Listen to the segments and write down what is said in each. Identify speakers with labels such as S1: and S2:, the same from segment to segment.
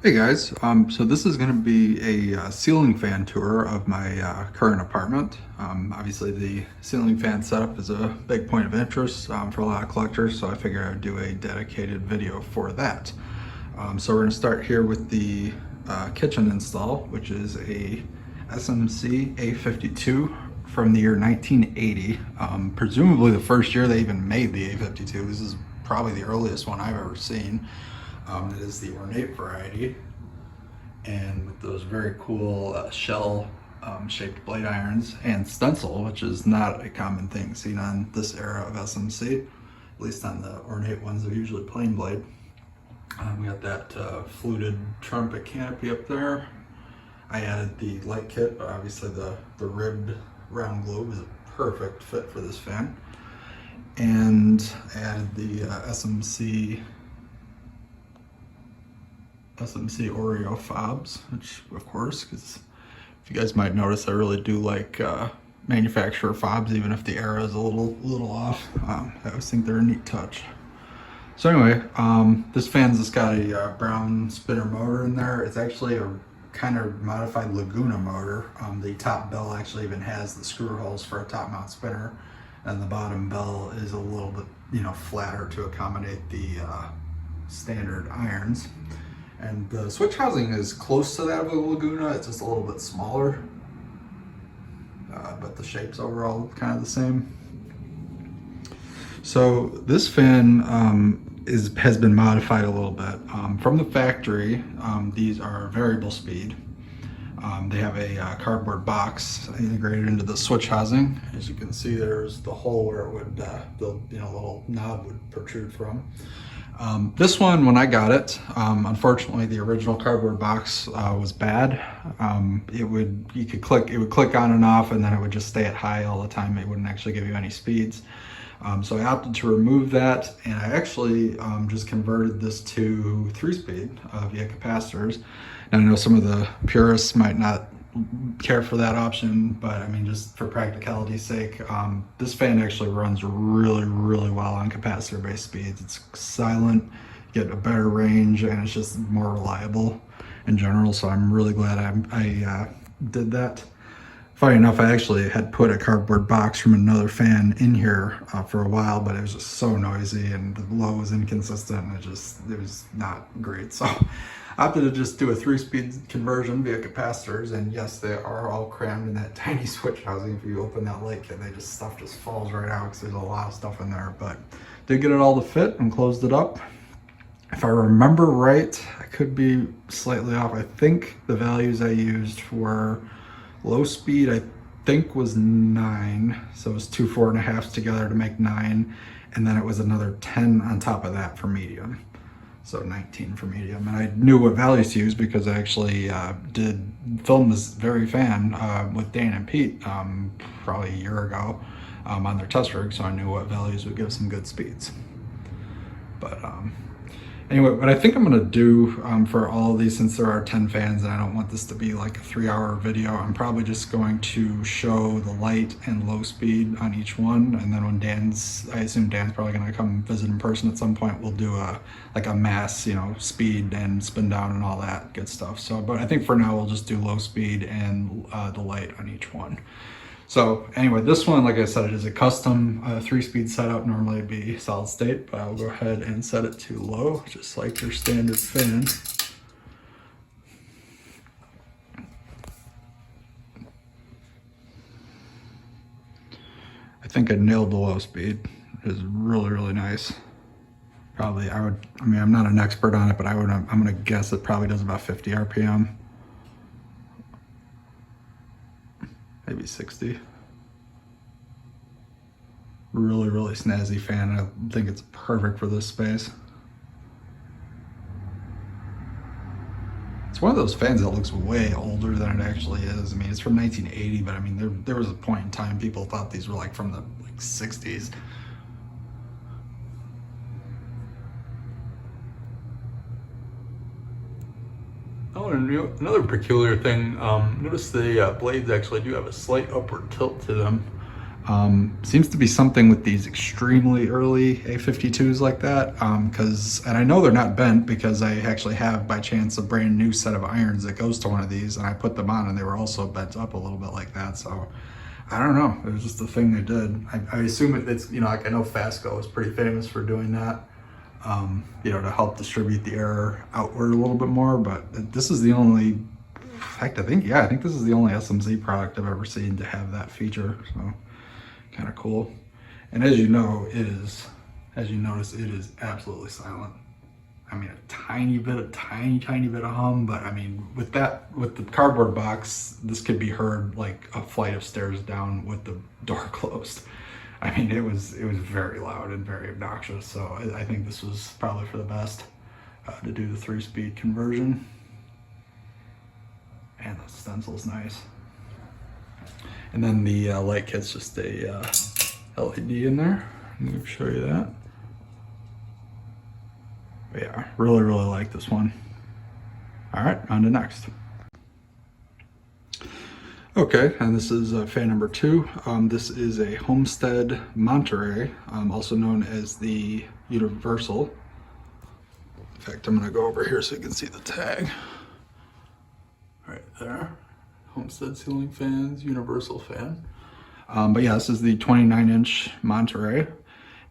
S1: Hey guys, so this is going to be a ceiling fan tour of my current apartment. Obviously the ceiling fan setup is a big point of interest for a lot of collectors, so I figured I'd do a dedicated video for that. So we're going to start here with the kitchen install, which is a SMC A52 from the year 1980. Presumably the first year they even made the A52. This is probably the earliest one I've ever seen. It is the ornate variety, and with those very cool shell shaped blade irons and stencil, which is not a common thing seen on this era of SMC. At least on the ornate ones, they're usually plain blade. We got that fluted trumpet canopy up there. I added the light kit, but obviously the ribbed round globe is a perfect fit for this fan. And I added the SMC Oreo fobs, which of course, because if you guys might notice, I really do like manufacturer fobs, even if the era is a little off. I always think they're a neat touch. So anyway, this fan's just got a brown spinner motor in there. It's actually a kind of modified Laguna motor. The top bell actually even has the screw holes for a top mount spinner, and the bottom bell is a little bit, flatter to accommodate the standard irons. And the switch housing is close to that of a Laguna. It's just a little bit smaller, but the shape's overall kind of the same. So this fan has been modified a little bit. From the factory, these are variable speed. They have a cardboard box integrated into the switch housing. As you can see, there's the hole where it would, the little knob would protrude from. This one, when I got it, unfortunately the original cardboard box was bad. It would click on and off, and then it would just stay at high all the time. It wouldn't actually give you any speeds. So I opted to remove that, and I actually just converted this to 3-speed via capacitors. And I know some of the purists might not care for that option, but I mean, just for practicality's sake, this fan actually runs really well on capacitor based speeds. It's silent, you get a better range, and it's just more reliable in general. So I'm really glad I did that. Funny enough, I actually had put a cardboard box from another fan in here for a while, but it was just so noisy and the low was inconsistent. It was not great. So I opted to just do a 3-speed conversion via capacitors, and yes, they are all crammed in that tiny switch housing. If you open that light kit, stuff just falls right out because there's a lot of stuff in there, but did get it all to fit and closed it up. If I remember right, I could be slightly off. I think the values I used for low speed, I think, was 9. So it was 2 4.5s together to make 9. And then it was another 10 on top of that for medium. So 19 for medium. And I knew what values to use because I actually did film this very fan with Dan and Pete probably a year ago on their test rig. So I knew what values would give some good speeds. But anyway, what I think I'm gonna do for all of these, since there are 10 fans and I don't want this to be like a 3-hour video, I'm probably just going to show the light and low speed on each one. And then when I assume Dan's probably gonna come visit in person at some point, we'll do a mass, speed and spin down and all that good stuff. So, but I think for now, we'll just do low speed and the light on each one. So anyway, this one, like I said, it is a custom 3-speed setup. Normally it'd be solid state, but I'll go ahead and set it to low, just like your standard fan. I think I nailed the low speed. It is really nice. Probably, I'm not an expert on it, but I'm gonna guess it probably does about 50 RPM. Maybe 60. Really snazzy fan. I think it's perfect for this space. It's one of those fans that looks way older than it actually is. I mean, it's from 1980, but I mean, there was a point in time people thought these were like from the 60s. Oh, and another peculiar thing, notice the blades actually do have a slight upward tilt to them. Seems to be something with these extremely early A52s like that, and I know they're not bent because I actually have by chance a brand new set of irons that goes to one of these, and I put them on and they were also bent up a little bit like that. So I don't know, it was just a thing they did. I assume it's, you know, like I know Fasco is pretty famous for doing that, you know, to help distribute the air outward a little bit more, but this is the only, in fact, I think this is the only SMZ product I've ever seen to have that feature. So kind of cool. And as you know, as you notice, it is absolutely silent. I mean, a tiny bit of hum, but I mean, with the cardboard box, this could be heard like a flight of stairs down with the door closed. I mean, it was very loud and very obnoxious. So I think this was probably for the best to do the 3-speed conversion. And the stencil's nice. And then the light kit's just a LED in there. Let me show you that. But yeah, really like this one. All right, on to next. Okay, and this is fan number 2. This is a Homestead Monterey, also known as the Universal. In fact, I'm gonna go over here so you can see the tag. Right there. Homestead ceiling fans, universal fan. But yeah, this is the 29-inch Monterey.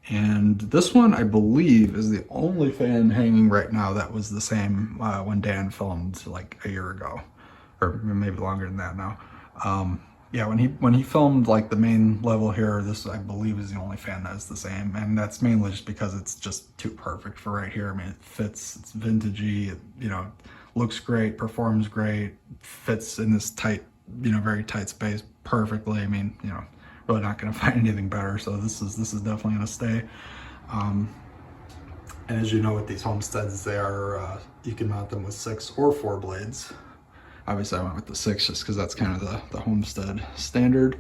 S1: And this one, I believe, is the only fan hanging right now that was the same when Dan filmed like a year ago, or maybe longer than that now. Yeah, when he filmed like the main level here, this I believe is the only fan that is the same, and that's mainly just because it's just too perfect for right here. I mean, it fits, it's vintagey, it, you know, looks great, performs great, fits in this tight, you know, very tight space perfectly. I mean, you know, really not going to find anything better. So this is definitely going to stay. And as you know, with these Homesteads, they are you can mount them with 6 or 4 blades. Obviously, I went with the 6 just because that's kind of the Homestead standard.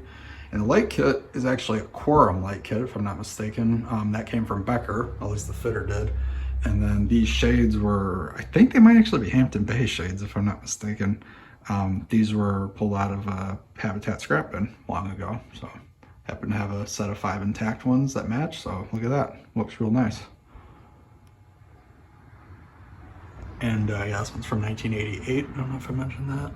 S1: And the light kit is actually a Quorum light kit, if I'm not mistaken. That came from Becker, at least the fitter did. And then these shades were, I think they might actually be Hampton Bay shades, if I'm not mistaken. These were pulled out of a Habitat scrap bin long ago. So happen to have a set of 5 intact ones that match. So look at that, looks real nice. And yeah, this one's from 1988. I don't know if I mentioned that.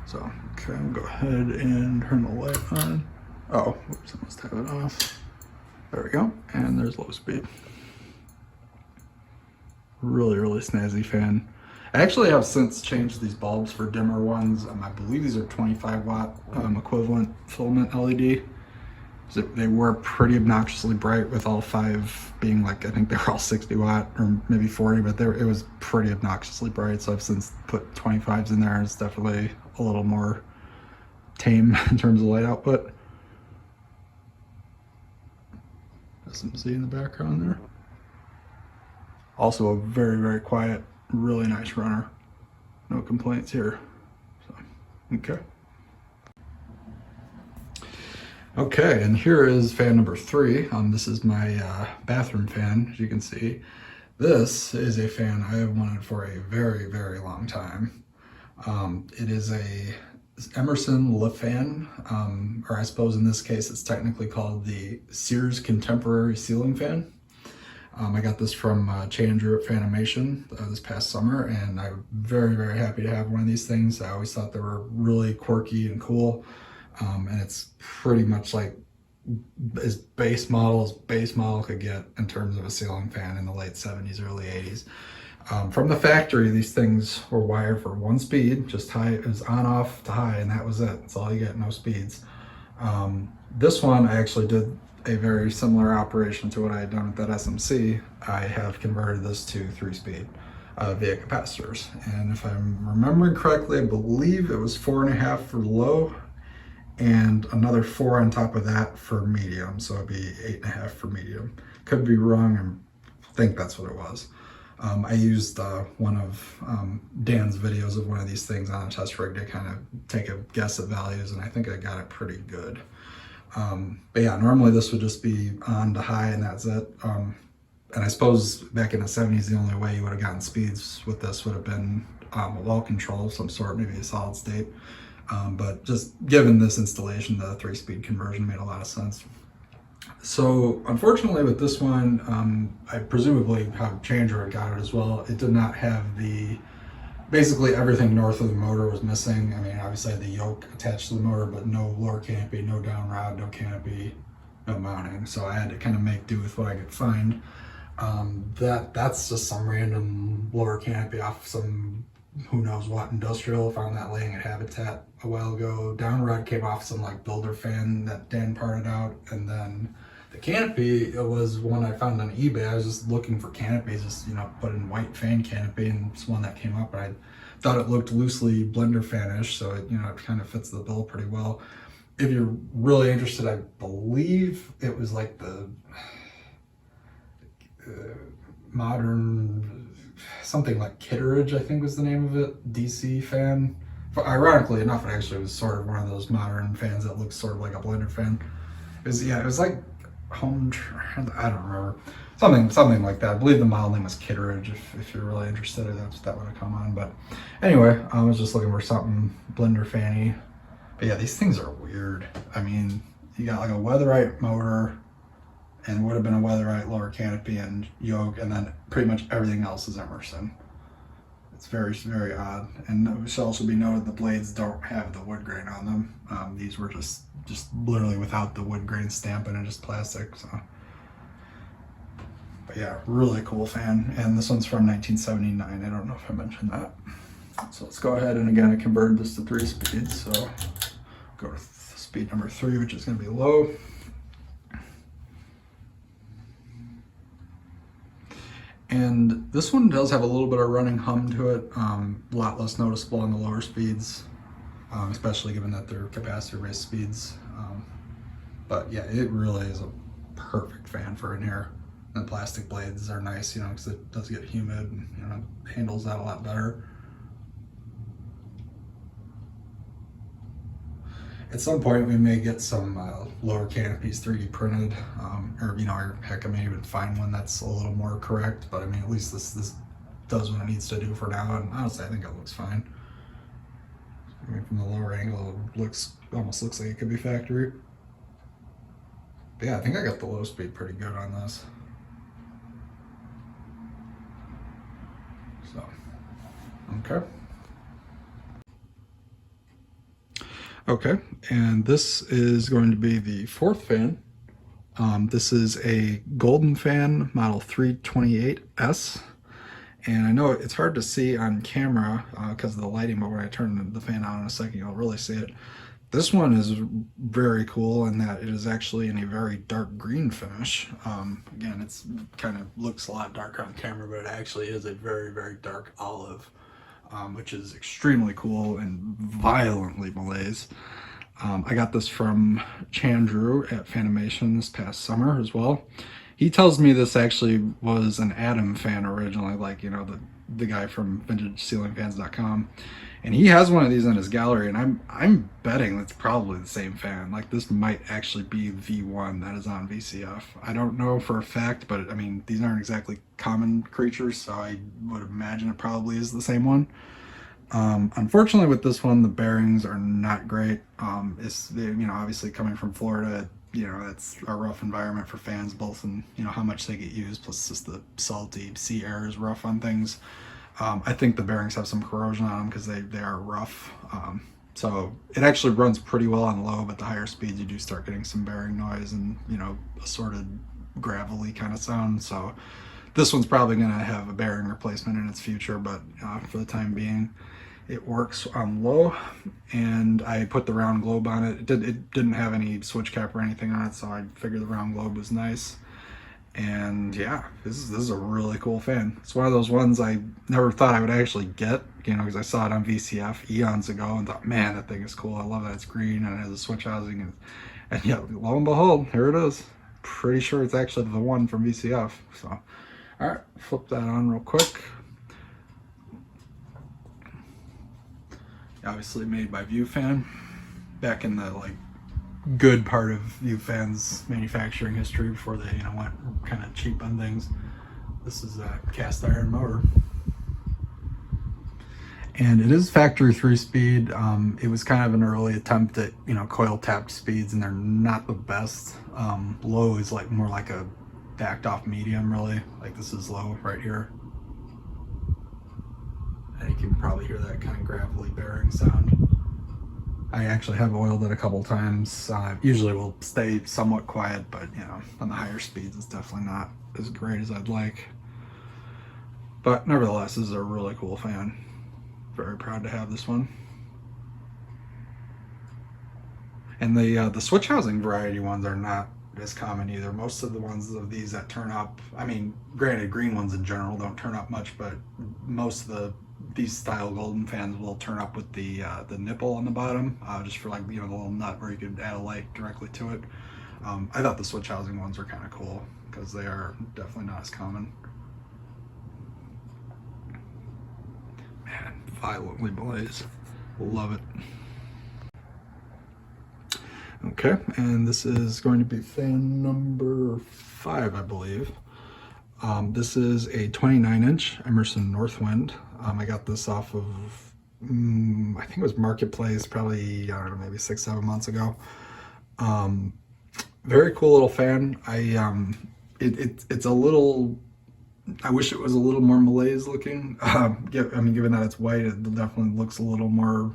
S1: So, okay, I'll go ahead and turn the light on. Oh, whoops, I must have it off. There we go, and there's low speed. Really snazzy fan. I actually have since changed these bulbs for dimmer ones. I believe these are 25 watt equivalent filament LED. So they were pretty obnoxiously bright with all 5 being like, I think they were all 60 watt or maybe 40, but it was pretty obnoxiously bright. So I've since put 25s in there. It's definitely a little more tame in terms of light output. SMC in the background there. Also a very quiet, really nice runner. No complaints here. So, okay. Okay, and here is fan number 3. This is my bathroom fan, as you can see. This is a fan I have wanted for a very long time. It is a Emerson fan, or I suppose in this case it's technically called the Sears Contemporary Ceiling Fan. I got this from Chandru at Fanimation this past summer, and I'm very happy to have one of these things. I always thought they were really quirky and cool. And it's pretty much like as base model could get in terms of a ceiling fan in the late 70s, early 80s. From the factory, these things were wired for 1 speed, just high, it was on, off to high, and that was it. That's all you get, no speeds. This one, I actually did a very similar operation to what I had done with that SMC. I have converted this to 3-speed via capacitors. And if I'm remembering correctly, I believe it was 4.5 for low, and another 4 on top of that for medium, so it'd be 8.5 for medium. Could be wrong, I think that's what it was. I used one of Dan's videos of one of these things on a test rig to kind of take a guess at values, and I think I got it pretty good. But yeah, normally this would just be on to high and that's it. And I suppose back in the 70s, the only way you would have gotten speeds with this would have been a wall control of some sort, maybe a solid state. But just given this installation, the 3-speed conversion made a lot of sense. So unfortunately with this one, I presumably how Chandra had got it as well. It did not have basically everything north of the motor was missing. I mean, obviously I had the yoke attached to the motor, but no lower canopy, no down rod, no canopy, no mounting. So I had to kind of make do with what I could find. That's just some random lower canopy off some who knows what industrial. Found that laying at Habitat a while ago. Down rod came off some like builder fan that Dan parted out, and then the canopy, it was one I found on eBay. I was just looking for canopies, just put in white fan canopy, and it's one that came up. And I thought it looked loosely blender fanish, so it it kind of fits the bill pretty well. If you're really interested, I believe it was like the modern something like Kitteridge, I think was the name of it, DC fan. But ironically enough, it actually was sort of one of those modern fans that looks sort of like a blender fan. It was like home, I don't remember, something like that. I believe the model name was Kitteridge. If you're really interested, that would have come on. But anyway, I was just looking for something blender fanny. But yeah, these things are weird. I mean, you got like a Weatherite motor, and would have been a Weatherite lower canopy and yoke, and then pretty much everything else is Emerson. It's very, very odd. And it should also be noted the blades don't have the wood grain on them. These were just literally without the wood grain stamping and just plastic. So, but yeah, really cool fan. And this one's from 1979. I don't know if I mentioned that. So let's go ahead and again, I converted this to 3 speeds. So go to speed number 3, which is going to be low. And this one does have a little bit of running hum to it, a lot less noticeable on the lower speeds, especially given that they're capacitor-based speeds. But yeah, it really is a perfect fan for in here. And the plastic blades are nice, because it does get humid and handles that a lot better. At some point we may get some lower canopies 3D printed, or heck, I may even find one that's a little more correct, but I mean, at least this does what it needs to do for now, and honestly I think it looks fine. I mean, from the lower angle it almost looks like it could be factory. But yeah, I think I got the low speed pretty good on this. So, okay. Okay, and this is going to be the 4th fan. This is a golden fan, model 328S. And I know it's hard to see on camera because of the lighting, but when I turn the fan on in a second, you'll really see it. This one is very cool in that it is actually in a very dark green finish. Again, it's kind of looks a lot darker on camera, but it actually is a very, very dark olive. Which is extremely cool and violently malaise. I got this from Chandru at Fanimation this past summer as well. He tells me this actually was an Adam fan originally, like, the guy from VintageCeilingFans.com. And he has one of these in his gallery, and I'm betting that's probably the same fan. Like, this might actually be the one that is on VCF. I don't know for a fact, but I mean, these aren't exactly common creatures, so I would imagine it probably is the same one. Unfortunately with this one, the bearings are not great. It's, obviously coming from Florida, it's a rough environment for fans, both in, how much they get used, plus just the salty sea air is rough on things. I think the bearings have some corrosion on them because they are rough. So it actually runs pretty well on low, but the higher speeds you do start getting some bearing noise and, assorted gravelly kind of sound. So this one's probably going to have a bearing replacement in its future, but for the time being, it works on low. And I put the round globe on it. It didn't have any switch cap or anything on it, so I figured the round globe was nice. And yeah, this is a really cool fan. It's one of those ones I never thought I would actually get, because I saw it on VCF eons ago and thought, man, that thing is cool. I love that it's green and it has a switch housing. And yeah, lo and behold, here it is. Pretty sure it's actually the one from VCF. So, all right, flip that on real quick. Obviously made by ViewFan back in the good part of ViewFan's manufacturing history before they went kind of cheap on things. This is a cast iron motor, And it is factory 3-speed. It was kind of an early attempt at, you know, coil tapped speeds, and they're not the best. Low is like more like a backed off medium, really. Like this is low right here. And you can probably hear that kind of gravelly bearing sound. I actually have oiled it a couple times. Usually will stay somewhat quiet, but you know, on the higher speeds, it's definitely not as great as I'd like. But nevertheless, this is a really cool fan. Very proud to have this one. And the switch housing variety ones are not as common either. Most of the ones of these that turn up, I mean, granted, green ones in general don't turn up much, but most of these style golden fans will turn up with the nipple on the bottom, just for like, you know, the little nut where you could add a light directly to it. I thought the switch housing ones were kind of cool because they are definitely not as common. Man, violently blaze. Love it. Okay, and this is going to be fan number 5, I believe. This is a 29-inch Emerson Northwind. I got this off of, I think it was Marketplace, probably, I don't know, maybe 6-7 months ago. Very cool little fan. It's a little, I wish it was a little more Malaise looking. I mean, given that it's white, it definitely looks a little more,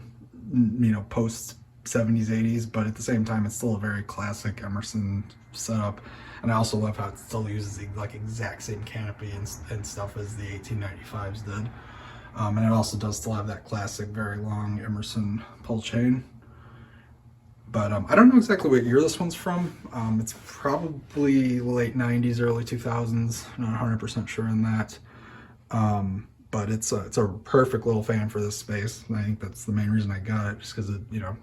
S1: you know, post 70s, 80s, but at the same time, it's still a very classic Emerson setup. And I also love how it still uses the like exact same canopy and stuff as the 1895s did. And it also does still have that classic, very long Emerson pull chain. But I don't know exactly what year this one's from. It's probably late 90s, early 2000s. Not 100% sure on that. But it's a perfect little fan for this space. And I think that's the main reason I got it, just because it, you know,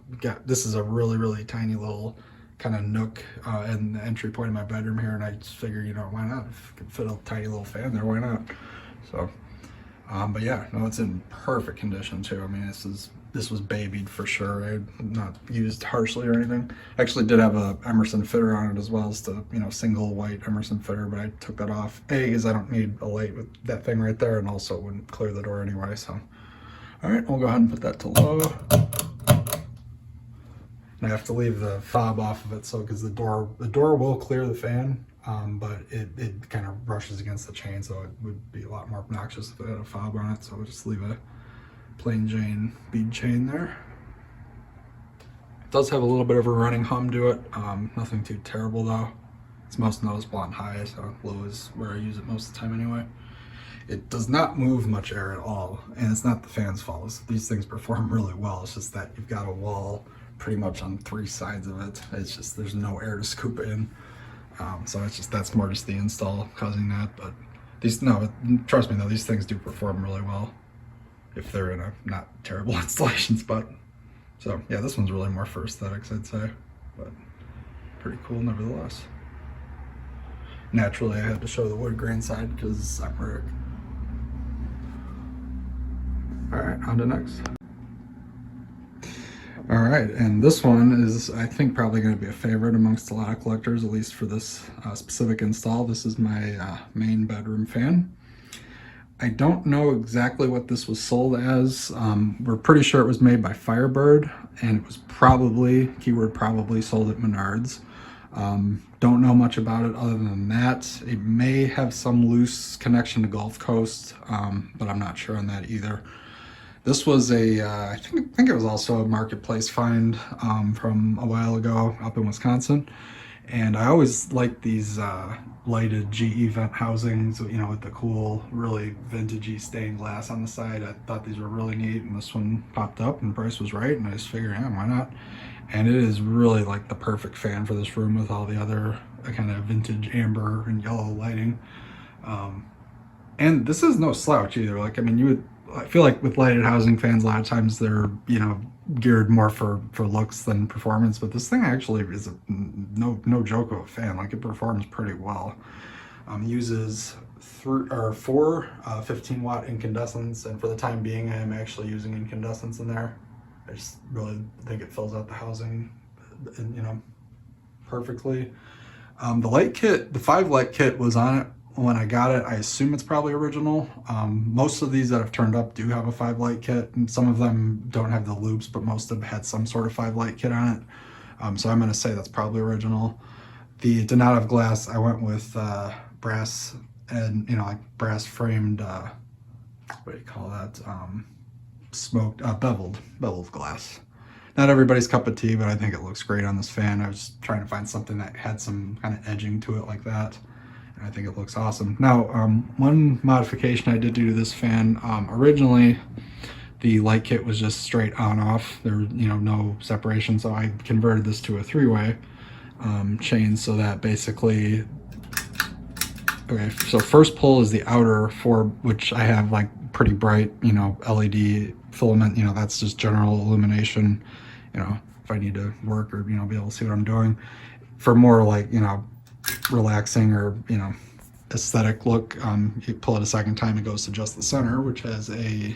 S1: this is a really, really tiny little kind of nook and the entry point of my bedroom here, and I just figured, you know, why not? If I could fit a tiny little fan there, why not? So, but yeah, no, it's in perfect condition too. I mean, this was babied for sure. I had not used harshly or anything. Actually did have a Emerson fitter on it as well, as the, you know, single white Emerson fitter, but I took that off. A, because I don't need a light with that thing right there, and also it wouldn't clear the door anyway, so. All right, we'll go ahead and put that to low. And I have to leave the fob off of it, so, because the door will clear the fan, but it kind of brushes against the chain, so it would be a lot more obnoxious if it had a fob on it, so we'll just leave a plain Jane bead chain there. It does have a little bit of a running hum to it. Nothing too terrible though. It's most noticeable on high, so low is where I use it most of the time anyway. It does not move much air at all, and it's not the fan's fault. These things perform really well. It's just that you've got a wall pretty much on 3 sides of it. It's just, there's no air to scoop in. So it's just, that's more just the install causing that. But these, no, trust me though, these things do perform really well if they're in a not terrible installation spot. So yeah, this one's really more for aesthetics, I'd say, but pretty cool nevertheless. Naturally, I had to show the wood grain side because I'm Rick. All right, on to next. All right, and this one is, I think, probably going to be a favorite amongst a lot of collectors, at least for this specific install. This is my main bedroom fan. I don't know exactly what this was sold as. We're pretty sure it was made by Firebird, and it was probably, keyword probably, sold at Menards. Don't know much about it other than that. It may have some loose connection to Gulf Coast, but I'm not sure on that either. This was a, I think it was also a marketplace find from a while ago up in Wisconsin. And I always liked these lighted GE vent housings, you know, with the cool, really vintagey stained glass on the side. I thought these were really neat, and this one popped up and the price was right, and I just figured, yeah, why not? And it is really like the perfect fan for this room with all the other kind of vintage amber and yellow lighting. And this is no slouch either. Like, I mean, I feel like with lighted housing fans, a lot of times they're, you know, geared more for looks than performance, but this thing actually is no joke of a fan. Like, it performs pretty well. Uses 4 15-watt incandescents, and for the time being I am actually using incandescents in there. I just really think it fills out the housing, you know, perfectly. The light kit, the 5 light kit was on it when I got it, I assume it's probably original. Most of these that have turned up do have a 5-light kit, and some of them don't have the loops, but most of them had some sort of 5-light kit on it. So I'm going to say that's probably original. The did not have glass. I went with brass and, like brass framed, what do you call that? Smoked, beveled glass. Not everybody's cup of tea, but I think it looks great on this fan. I was trying to find something that had some kind of edging to it like that. I think it looks awesome. Now, one modification I did do to this fan, originally the light kit was just straight on off. There was, no separation, so I converted this to a 3-way chain so that basically, okay, so first pull is the outer for which I have like pretty bright, LED filament, that's just general illumination, if I need to work or, be able to see what I'm doing. For more like, relaxing or aesthetic look, you pull it a second time, it goes to just the center, which has a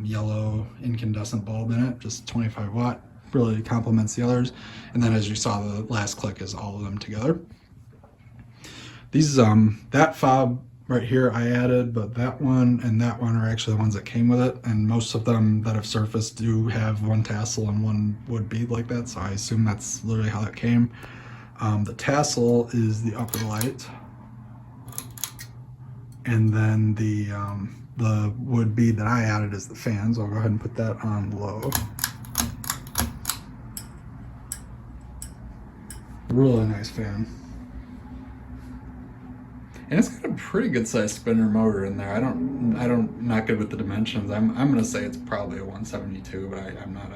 S1: yellow incandescent bulb in it, just 25 watt, really complements the others. And then as you saw, the last click is all of them together. These that fob right here I added, but that one and that one are actually the ones that came with it, and most of them that have surfaced do have one tassel and one wood bead like that, so I assume that's literally how that came. The tassel is the upper light, and then the wood bead that I added is the fan, so I'll go ahead and put that on low. Really nice fan. And it's got a pretty good sized spinner motor in there. I'm not good with the dimensions. I'm gonna say it's probably a 172, but I'm not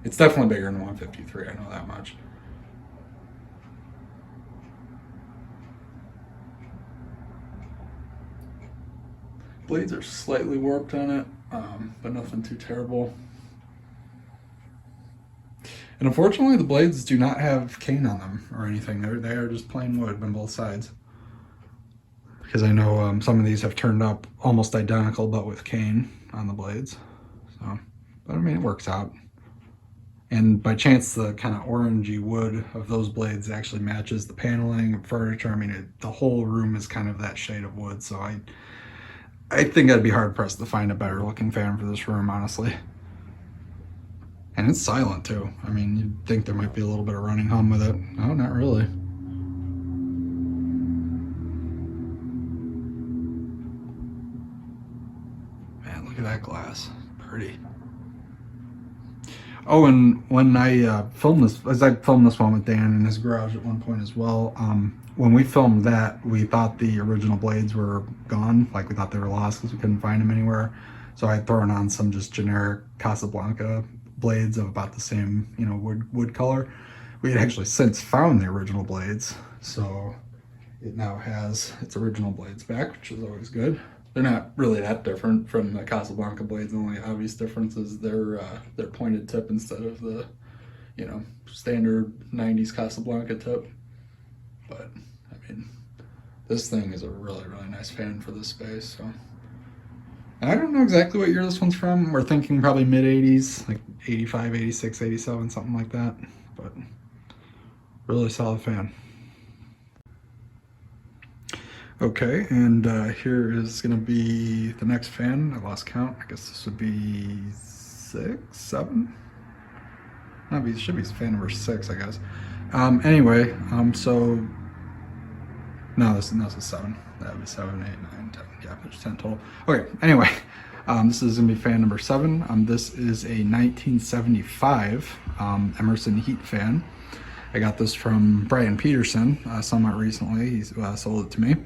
S1: it's definitely bigger than 153, I know that much. Blades are slightly warped on it, but nothing too terrible. And unfortunately, the blades do not have cane on them or anything. They are just plain wood on both sides. Because I know some of these have turned up almost identical, but with cane on the blades. So, but I mean, it works out. And by chance, the kind of orangey wood of those blades actually matches the paneling and furniture. I mean, the whole room is kind of that shade of wood. So I think I'd be hard pressed to find a better looking fan for this room, honestly. And it's silent too. I mean, you'd think there might be a little bit of running hum with it. No, not really. Man, look at that glass. Pretty. Oh, and when I filmed this, as I filmed this one with Dan in his garage at one point as well, when we filmed that, we thought the original blades were gone. Like, we thought they were lost because we couldn't find them anywhere. So I had thrown on some just generic Casablanca blades of about the same, wood color. We had actually since found the original blades, so it now has its original blades back, which is always good. They're not really that different from the Casablanca blades. The only obvious difference is their pointed tip instead of the, standard 90s Casablanca tip. But I mean, this thing is a really, really nice fan for this space. So. And I don't know exactly what year this one's from. We're thinking probably mid 80s, like 85, 86, 87, something like that. But really solid fan. Okay, and here is going to be the next fan. I lost count. I guess this would be 6, 7? No, it should be fan number 6, I guess. Anyway, so no, this is 7. That would be 7, 8, 9, 10. Yeah, there's 10 total. Okay, anyway, this is going to be fan number 7. This is a 1975 Emerson Heat fan. I got this from Brian Peterson somewhat recently. He sold it to me.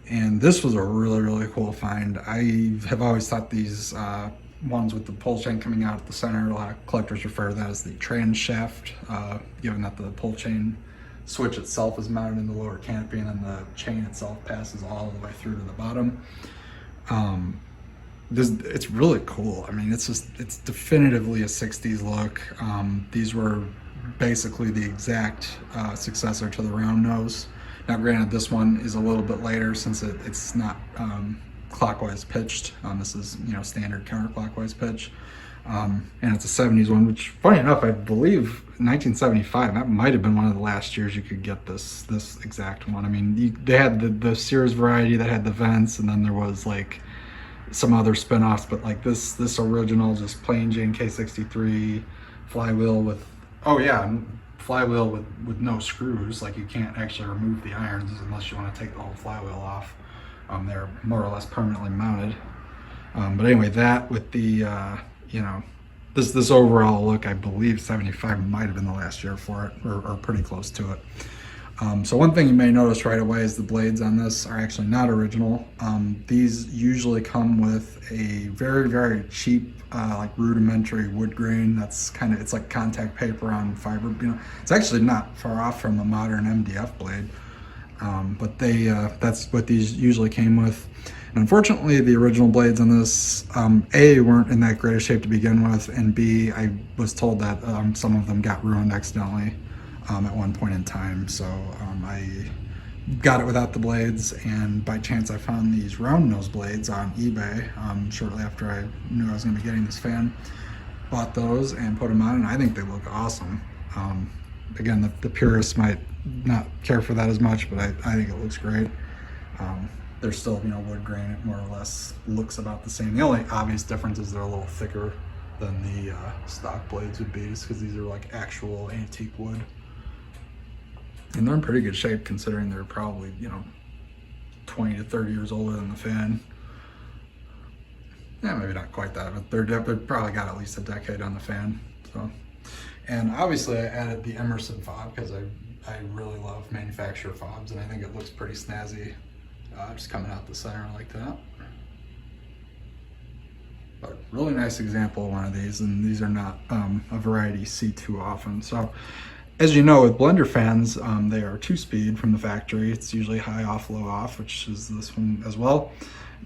S1: And this was a really, really cool find. I have always thought these ones with the pull chain coming out at the center, a lot of collectors refer to that as the trans shaft, given that the pull chain switch itself is mounted in the lower canopy and then the chain itself passes all the way through to the bottom. It's really cool. I mean, it's definitively a 60s look. These were basically the exact successor to the round nose. Now granted, this one is a little bit later since it's not clockwise pitched. This is standard counterclockwise pitch. And it's a 70s one, which funny enough, I believe 1975, that might have been one of the last years you could get this exact one. I mean, they had the Sears variety that had the vents, and then there was like some other spin-offs, but like this original, just plain Jane K63 flywheel with, oh yeah, flywheel with no screws. Like you can't actually remove the irons unless you want to take the whole flywheel off. They're more or less permanently mounted. But anyway, that with the you know, this overall look, I believe 75 might have been the last year for it, or pretty close to it. So one thing you may notice right away is the blades on this are actually not original. These usually come with a very, very cheap, like rudimentary wood grain. That's kind of, it's like contact paper on fiber. You know, it's actually not far off from a modern MDF blade. But that's what these usually came with. And unfortunately, the original blades on this, A, weren't in that great a shape to begin with, and B, I was told that some of them got ruined accidentally at one point in time. So I got it without the blades, and by chance I found these round nose blades on eBay shortly after I knew I was going to be getting this fan. Bought those and put them on, and I think they look awesome. Again, the purists might not care for that as much, but I think it looks great. They're still, you know, wood grain. It more or less looks about the same. The only obvious difference is they're a little thicker than the stock blades would be, just because these are like actual antique wood. And they're in pretty good shape considering they're probably, you know, 20 to 30 years older than the fan. Yeah, maybe not quite that, but they've probably got at least a decade on the fan. So, and obviously I added the Emerson fob because I really love manufacturer fobs, and I think it looks pretty snazzy, just coming out the center like that. But really nice example of one of these, and these are not a variety you see too often. So, as you know, with blender fans, they are 2-speed from the factory. It's usually high off, low off, which is this one as well.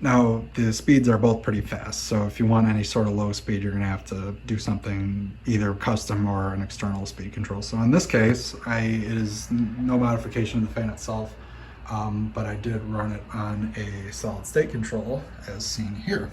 S1: Now, the speeds are both pretty fast, so if you want any sort of low speed, you're gonna have to do something either custom or an external speed control. So in this case, it is no modification of the fan itself, but I did run it on a solid state control, as seen here.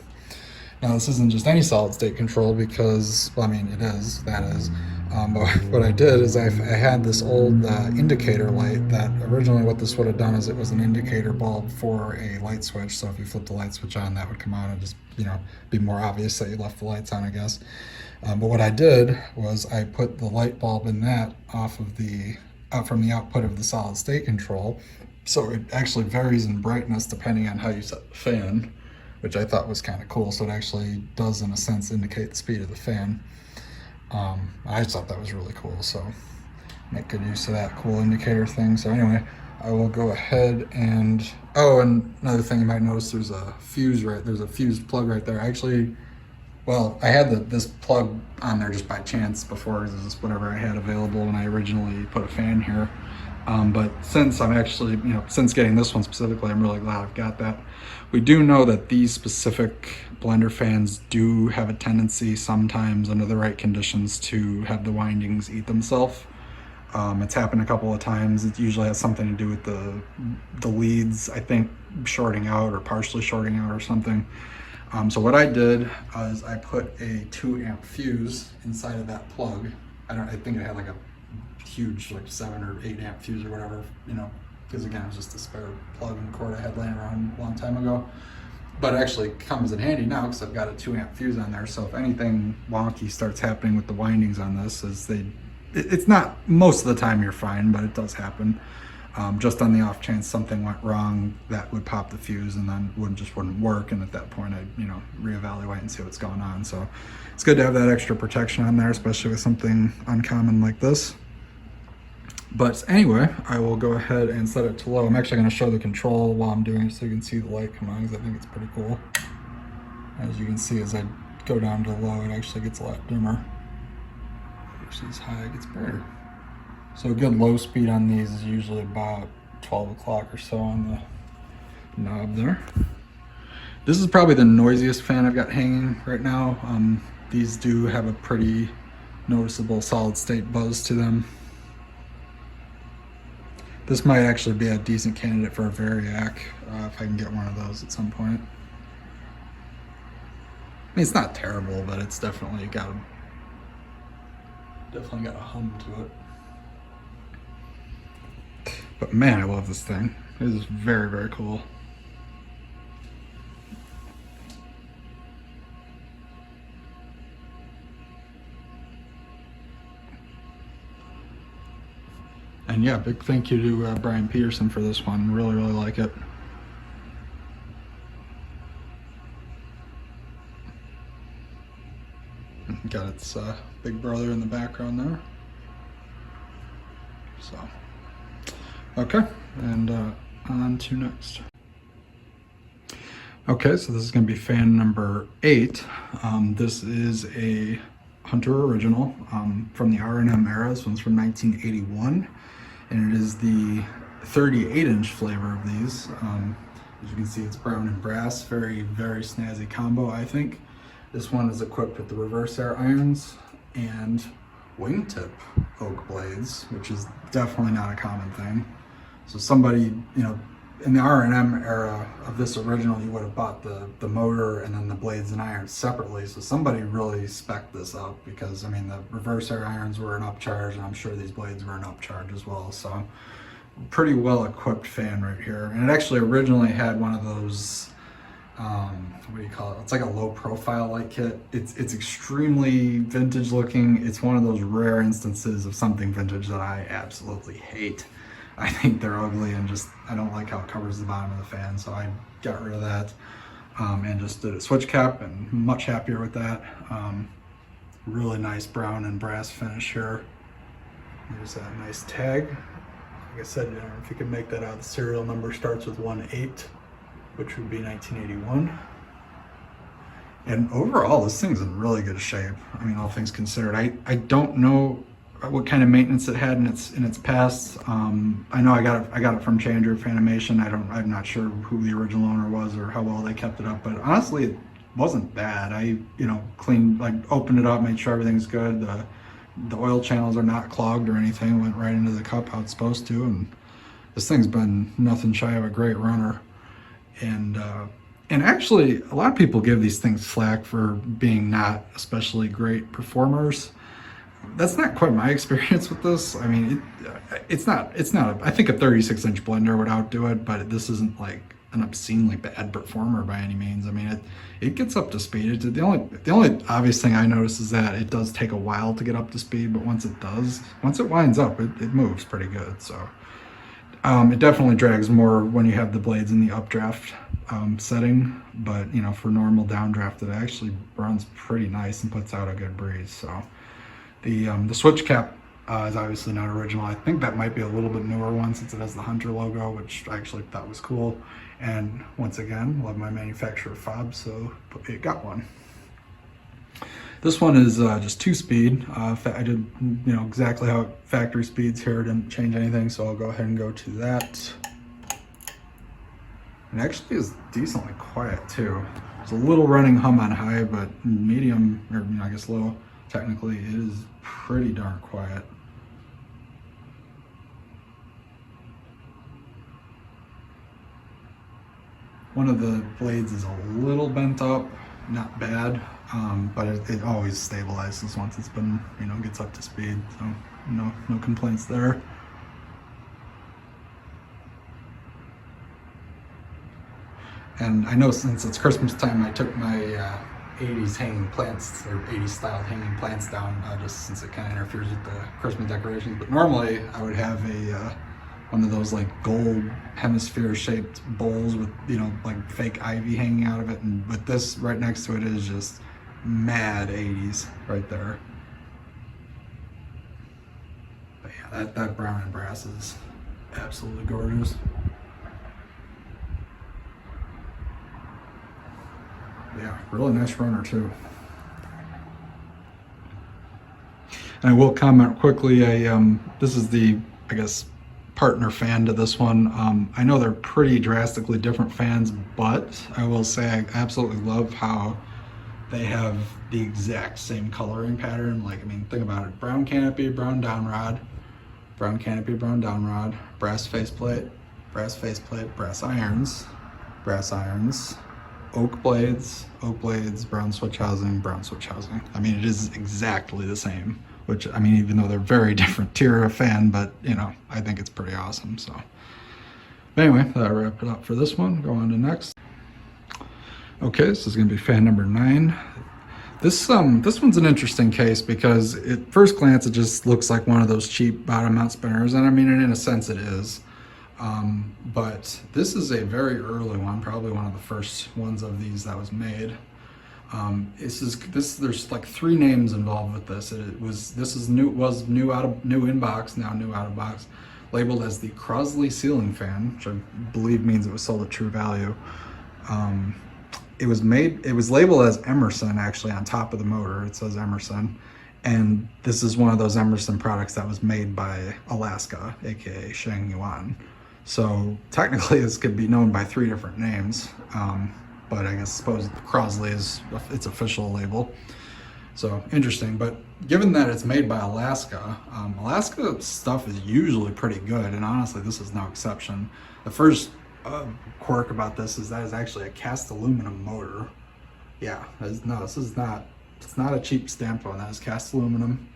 S1: Now, this isn't just any solid state control because, well, I mean, it is, that is. But what I did is I had this old indicator light that originally what this would have done is it was an indicator bulb for a light switch. So if you flip the light switch on, that would come on and just, you know, be more obvious that you left the lights on, I guess. But what I did was I put the light bulb in that off of from the output of the solid state control. So it actually varies in brightness depending on how you set the fan, which I thought was kind of cool. So it actually does, in a sense, indicate the speed of the fan. I just thought that was really cool, so make good use of that cool indicator thing. So anyway, I will go ahead and, oh, and another thing you might notice, there's a fuse plug right there. Actually, well, I had this plug on there just by chance before, because this is whatever I had available when I originally put a fan here. But since I'm actually, you know, since getting this one specifically, I'm really glad I've got that. We do know that these specific blender fans do have a tendency sometimes under the right conditions to have the windings eat themselves. It's happened a couple of times. It usually has something to do with the leads, I think, shorting out or partially shorting out or something. So what I did is I put a 2-amp fuse inside of that plug. I think it had like a huge, like 7 or 8 amp fuse or whatever, you know, because again, it was just a spare plug and cord I had laying around a long time ago. But it actually comes in handy now because I've got a 2-amp fuse on there. So if anything wonky starts happening with the windings on this, it's not, most of the time you're fine, but it does happen. Just on the off chance something went wrong, that would pop the fuse and then wouldn't work. And at that point, I'd, you know, reevaluate and see what's going on. So it's good to have that extra protection on there, especially with something uncommon like this. But anyway, I will go ahead and set it to low. I'm actually going to show the control while I'm doing it so you can see the light come on, because I think it's pretty cool. As you can see, as I go down to low, it actually gets a lot dimmer. Versus high, it gets brighter. So a good low speed on these is usually about 12 o'clock or so on the knob there. This is probably the noisiest fan I've got hanging right now. These do have a pretty noticeable solid state buzz to them. This might actually be a decent candidate for a Variac if I can get one of those at some point. mean, it's not terrible, but it's definitely got a hum to it. But man, I love this thing. It is very, very cool. And yeah, big thank you to Brian Peterson for this one. Really, really like it. Got its big brother in the background there. So, okay, and on to next. Okay, so this is going to be fan number 8. This is a Hunter original from the R&M era. This one's from 1981, and it is the 38-inch flavor of these. As you can see, it's brown and brass. Very, very snazzy combo, I think. This one is equipped with the reverse air irons and wingtip oak blades, which is definitely not a common thing. So somebody, you know, in the R&M era of this original, you would have bought the motor and then the blades and irons separately. So somebody really spec'd this up, because I mean the reverse air irons were an upcharge, and I'm sure these blades were an upcharge as well. So pretty well equipped fan right here. And it actually originally had one of those, what do you call it? It's like a low profile light kit. It's extremely vintage looking. It's one of those rare instances of something vintage that I absolutely hate. I think they're ugly, and just, I don't like how it covers the bottom of the fan, so I got rid of that and just did a switch cap, and much happier with that. Really nice brown and brass finish here. There's that nice tag. Like I said, you know, if you can make that out, the serial number starts with 18, which would be 1981. And overall, this thing's in really good shape. I mean, all things considered. I don't know what kind of maintenance it had in its past. I know I got it from Challenger Fanimation. I'm not sure who the original owner was or how well they kept it up, but honestly, it wasn't bad. I, you know, cleaned, like opened it up, made sure everything's good. The oil channels are not clogged or anything. Went right into the cup how it's supposed to, and this thing's been nothing shy of a great runner. And actually, a lot of people give these things flack for being not especially great performers. That's not quite my experience with this. I mean, it's not I think a 36-inch blender would outdo it, but this isn't like an obscenely bad performer by any means. I mean, it gets up to speed. The only obvious thing I notice is that it does take a while to get up to speed, but once it winds up, it moves pretty good. So it definitely drags more when you have the blades in the updraft setting, but you know, for normal downdraft, it actually runs pretty nice and puts out a good breeze. So the switch cap is obviously not original. I think that might be a little bit newer one, since it has the Hunter logo, which I actually thought was cool. And once again, love my manufacturer fob, so it got one. This one is just 2-speed. I did, you know, exactly how factory speeds here, didn't change anything, so I'll go ahead and go to that. It actually is decently quiet too. It's a little running hum on high, but medium, or you know, I guess low, technically, it is pretty darn quiet. One of the blades is a little bent up, not bad, but it always stabilizes once it's been, you know, gets up to speed, so no complaints there. And I know since it's Christmas time, I took my 80s hanging plants, or 80s style hanging plants down, just since it kind of interferes with the Christmas decorations. But normally I would have a one of those like gold hemisphere shaped bowls with, you know, like fake ivy hanging out of it, and with this right next to it is just mad 80s right there. But yeah, that brown and brass is absolutely gorgeous. Yeah, really nice runner too. And I will comment quickly, this is the, I guess, partner fan to this one. I know they're pretty drastically different fans, but I will say I absolutely love how they have the exact same coloring pattern. Like, I mean, think about it. Brown canopy, brown downrod, brown canopy, brown downrod, brass faceplate, brass irons, oak blades, brown switch housing, brown switch housing. I mean, it is exactly the same, which, I mean, even though they're very different tier of fan, but you know, I think it's pretty awesome. So anyway, that'll wrap it up for this one. Go on to next. Okay, this is gonna be fan number 9. This one's an interesting case because at first glance it just looks like one of those cheap bottom mount spinners, and I mean, in a sense it is. But this is a very early one, probably one of the first ones of these that was made. There's like 3 names involved with this. This is new in box, now new out of box, labeled as the Crosley ceiling fan, which I believe means it was sold at true value. It was labeled as Emerson actually on top of the motor. It says Emerson. And this is one of those Emerson products that was made by Alaska, aka Shangyuan. So technically this could be known by 3 different names. But I suppose Crosley is its official label. So interesting, but given that it's made by Alaska, Alaska stuff is usually pretty good, and honestly this is no exception. The first quirk about this is that it's actually a cast aluminum motor. Yeah, it's not a cheap stamp on that. It's cast aluminum.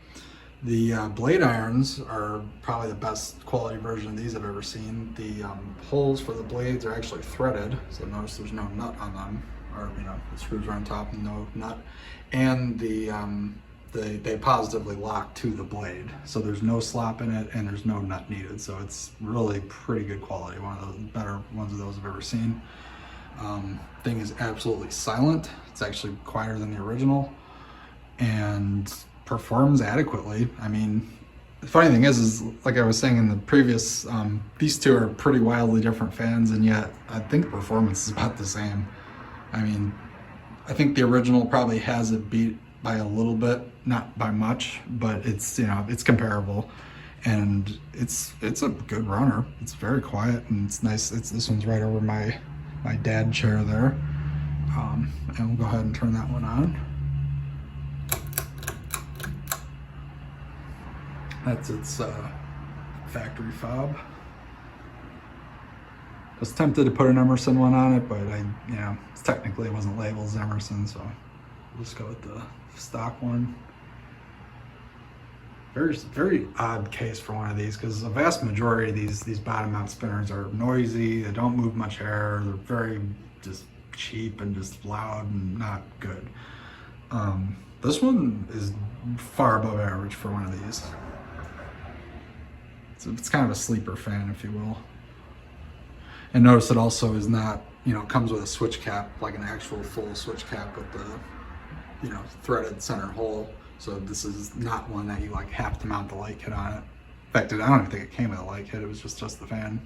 S1: The blade irons are probably the best quality version of these I've ever seen. The holes for the blades are actually threaded, so notice there's no nut on them, or you know, the screws are on top and no nut. And they positively lock to the blade, so there's no slop in it and there's no nut needed. So it's really pretty good quality. One of the better ones of those I've ever seen. Thing is absolutely silent. It's actually quieter than the original and performs adequately. I mean, the funny thing is like I was saying in the previous, these two are pretty wildly different fans, and yet I think the performance is about the same. I mean, I think the original probably has it beat by a little bit, not by much, but it's, you know, it's comparable, and it's a good runner. It's very quiet and it's nice. This one's right over my dad chair there, and we'll go ahead and turn that one on. That's its factory fob. I was tempted to put an Emerson one on it, but technically it wasn't labeled as Emerson, so we'll just go with the stock one. Very, very odd case for one of these, because the vast majority of these bottom mount spinners are noisy. They don't move much air. They're very just cheap and just loud and not good. This one is far above average for one of these. It's kind of a sleeper fan, if you will. And notice it also is not, you know, it comes with a switch cap, like an actual full switch cap with the, you know, threaded center hole. So this is not one that you like have to mount the light kit on it. In fact, I don't even think it came with a light kit. It was just the fan.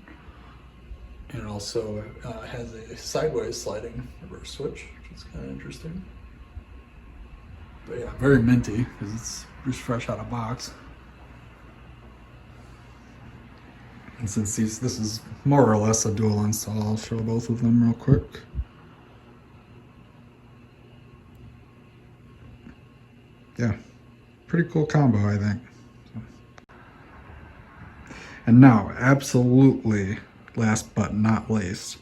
S1: And it also has a sideways sliding reverse switch, which is kind of interesting. But yeah, very minty because it's just fresh out of box. And since this is more or less a dual install, I'll show both of them real quick. Yeah, pretty cool combo, I think. And now, absolutely last but not least,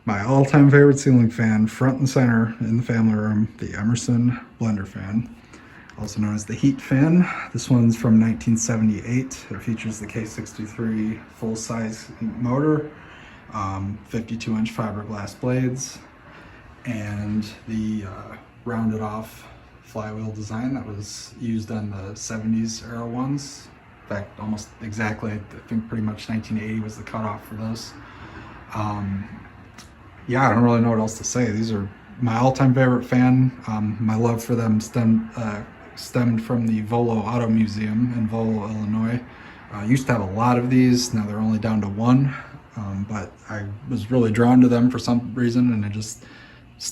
S1: my all-time favorite ceiling fan, front and center in the family room, the Emerson blender fan, also known as the Heat fan. This one's from 1978. It features the K63 full-size motor, 52-inch fiberglass blades, and the rounded off flywheel design that was used on the 70s era ones. In fact, almost exactly, I think pretty much 1980 was the cutoff for this. Yeah, I don't really know what else to say. These are my all-time favorite fan. My love for them stemmed from the Volo Auto Museum in Volo, Illinois. Used to have a lot of these. Now they're only down to one, but I was really drawn to them for some reason, and it just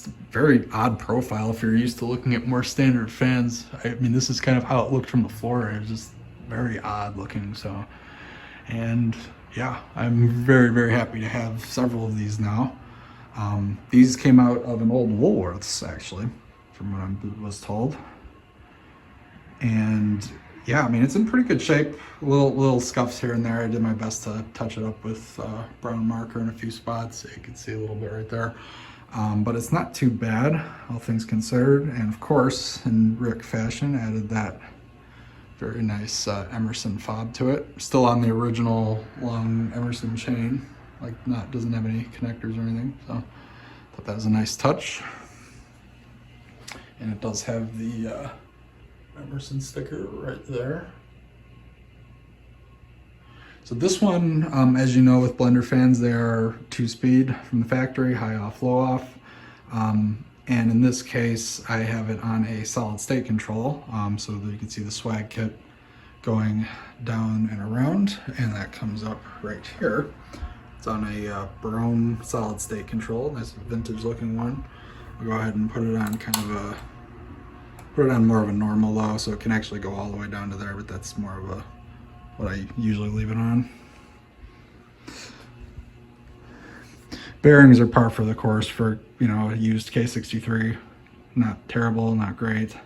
S1: a very odd profile if you're used to looking at more standard fans. I mean, this is kind of how it looked from the floor. It was just very odd looking. So, and yeah, I'm very, very happy to have several of these now. These came out of an old Woolworths, actually, from what I was told. And yeah, I mean, it's in pretty good shape. Little scuffs here and there. I did my best to touch it up with brown marker in a few spots. You can see a little bit right there. But it's not too bad, all things considered. And of course, in Rick fashion, added that very nice Emerson fob to it. Still on the original long Emerson chain, like doesn't have any connectors or anything. So thought that was a nice touch. And it does have the Emerson sticker right there. So this one, as you know with blender fans, they are 2-speed from the factory, high off, low off. And in this case, I have it on a solid state control, so that you can see the swag kit going down and around, and that comes up right here. It's on a brown solid state control, nice vintage looking one. I'll go ahead and put it on put it on more of a normal low, so it can actually go all the way down to there, but that's more of what I usually leave it on. Bearings are par for the course for, you know, a used K63. Not terrible, not great.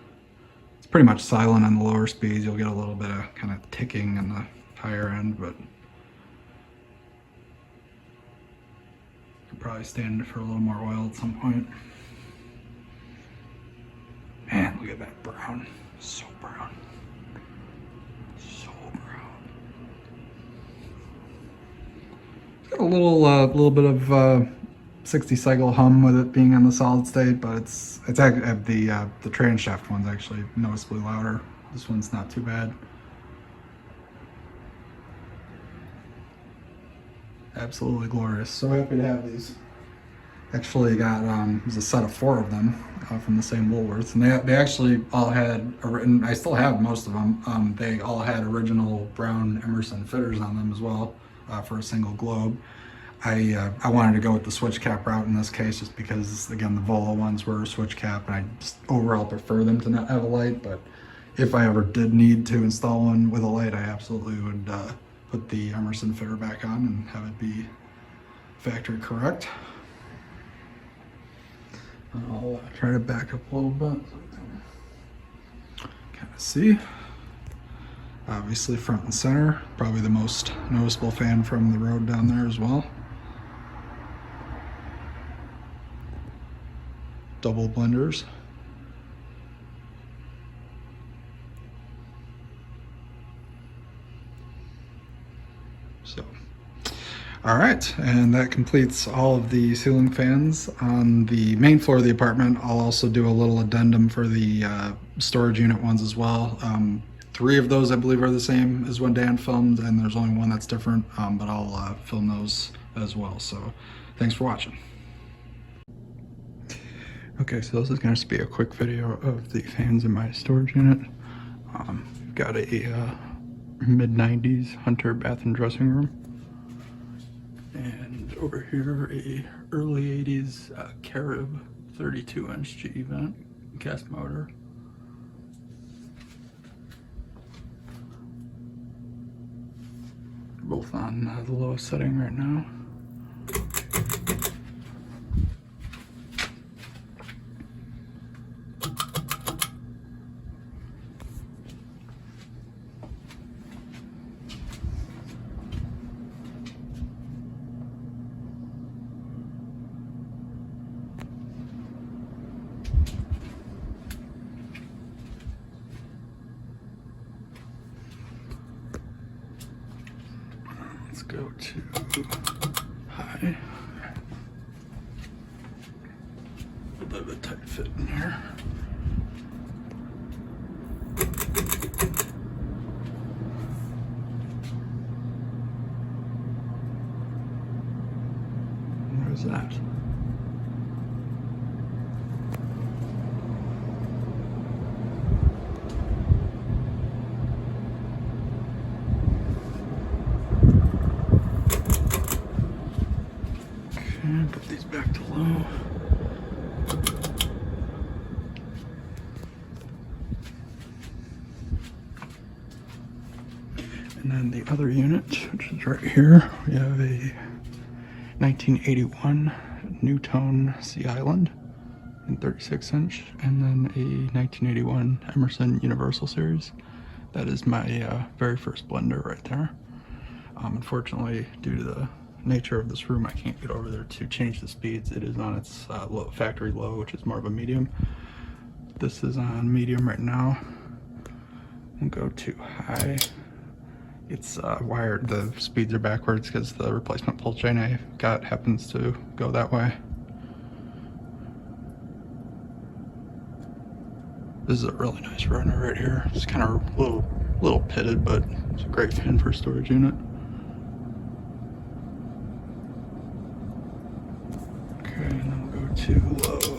S1: It's pretty much silent on the lower speeds. You'll get a little bit of kind of ticking on the higher end, but could probably stand for a little more oil at some point. Man, look at that brown. So brown. So brown. It's got a little bit of 60 cycle hum with it being on the solid state, but it's actually the train shaft one's actually noticeably louder. This one's not too bad. Absolutely glorious. So happy to have these. Actually got there's a set of 4 of them from the same Woolworths, and they actually all had, and I still have most of them. They all had original brown Emerson fitters on them as well for a single globe. I wanted to go with the switch cap route in this case, just because again the Volo ones were switch cap, and I just overall prefer them to not have a light. But if I ever did need to install one with a light, I absolutely would put the Emerson fitter back on and have it be factory correct. I'll try to back up a little bit so we can kind of see. Obviously front and center, probably the most noticeable fan from the road down there as well. Double blenders. So. All right, and that completes all of the ceiling fans on the main floor of the apartment. I'll also do a little addendum for the storage unit ones as well. 3 of those I believe are the same as when Dan filmed, and there's only one that's different, but I'll film those as well. So thanks for watching. Okay, so this is going to be a quick video of the fans in my storage unit. Got a mid-90s Hunter bath and dressing room. And over here, a early 80s Carib 32-inch GE vent, gas motor. Both on the lowest setting right now. Let's go to high. A bit of a tight fit in here. Where's that? Put these back to low. And then the other unit, which is right here, we have a 1981 Newtone Sea Island in 36-inch, and then a 1981 Emerson Universal Series. That is my very first blender right there. Unfortunately, due to the nature of this room, I can't get over there to change the speeds. It is on its factory low, which is more of a medium. This is on medium right now. We'll go to high. It's wired, the speeds are backwards because the replacement pull chain I got happens to go that way. This is a really nice runner right here. It's kind of a little pitted, but it's a great fan for a storage unit. Okay, and then we'll go to low.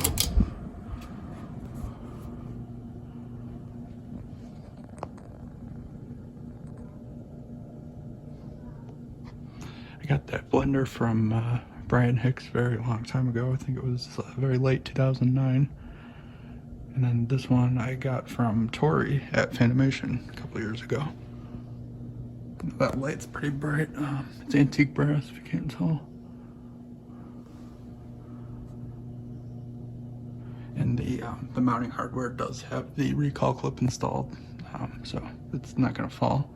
S1: I got that blender from Brian Hicks very long time ago. I think it was very late 2009. And then this one I got from Tori at Fanimation a couple years ago. That light's pretty bright. It's antique brass if you can't tell. And the mounting hardware does have the recall clip installed, so it's not going to fall.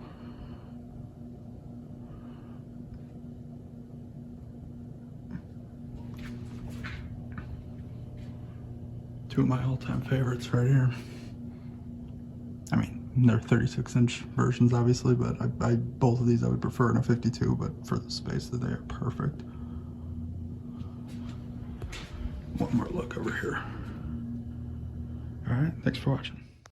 S1: Two of my all-time favorites right here. I mean, they're 36-inch versions, obviously, but both of these I would prefer in a 52, but for the space, they are perfect. One more look over here. All right, thanks for watching.